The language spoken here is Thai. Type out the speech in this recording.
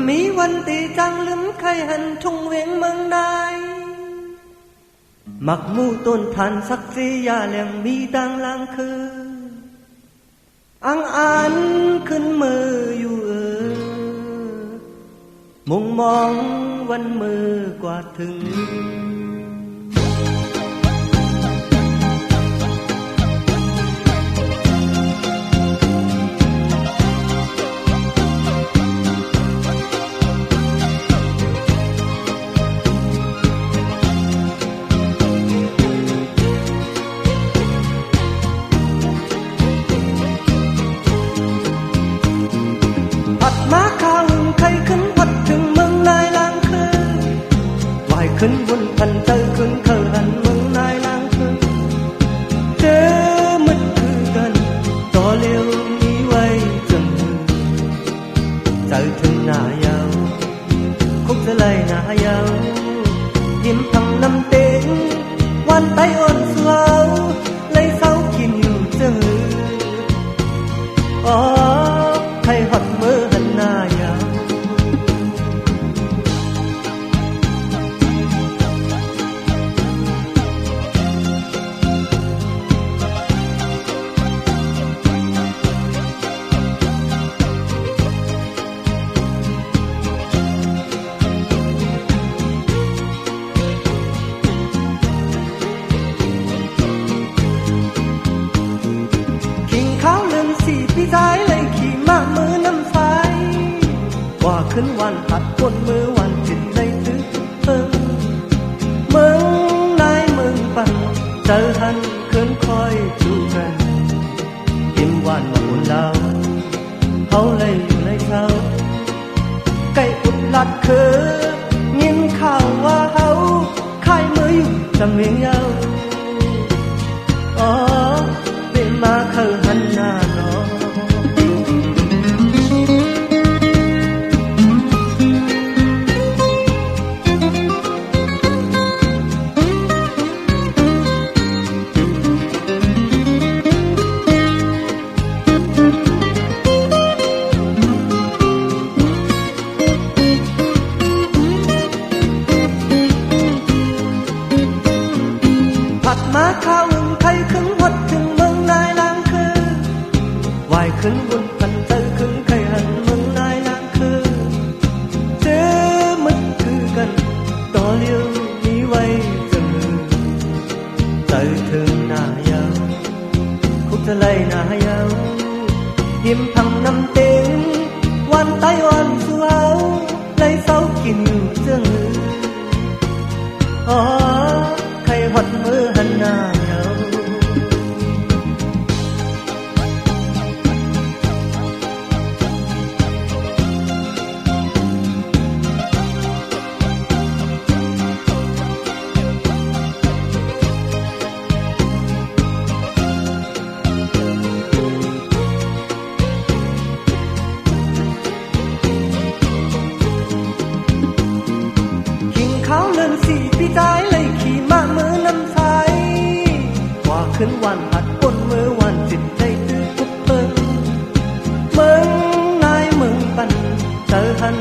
มีวันตีจังลืมใครหันทุ่งเวียงเมืองนายมักมู่ต้นทานสักสียาแหลงมีดังลางคืออังอ่านขึ้นมืออยู่มุงมองวันมือกว่าถึงมาข้าวใครขึ้นพัดถึงเมืองนายลางคืนวายขึ้นบนพันเจอขึ้นเคยหันเมืองนายลางคืนเจอมึดคือกันต่อเลี้ยวนี้ไว้จนใจถึงหน้ายาวคุกจะไล่หน้ายาวยิ้มพังน้ำเต็งวันไตอ่อนสาวไล่เศร้ากินอยู่เจออ๋อใครหดมือหันหน้ายาวกินข้าวเรื่องสีพี่ชายเลยขี่ม้ามือน้ำไฟว่าขึ้นวันผัดบนมือวันจิตใจตื้อเพิ่งเมืองนายเมืองปันเจอหันคืนคอยจูกันยิ้มหวานมาอุ่นเล่าเขาเลยอยู่ในเช้าใกล้อุดหลัดคือยินข่าวว่าเขาขายมืออยู่จำเวียงยาวอ๋อเป็นมาเคยหันหน้าเนาะมาข้าวใครขึ้นหดถึงเมืองนายลางคือวายขึ้นบนพันเจอขึ้นใครหันเมืองนายลางคือเจอมึดคือกันต่อเลี้ยวมีไว้เจอใจถึงหน้ายาวคุกจะไล่หน้ายาวยิ้มพังน้ำเต็งวันไตวันสาวไล่เศร้ากินอยู่เจออ๋อใครหดมือหันหน้ายาวกินข้าวเลินสีพี่ชายเลยขี่ม้ามือน้ำใสว่าขึ้นวันผัดบนมือวันจิตใจตื้อทุกเพิ่งเมืองนายเมืองปันเจอหัน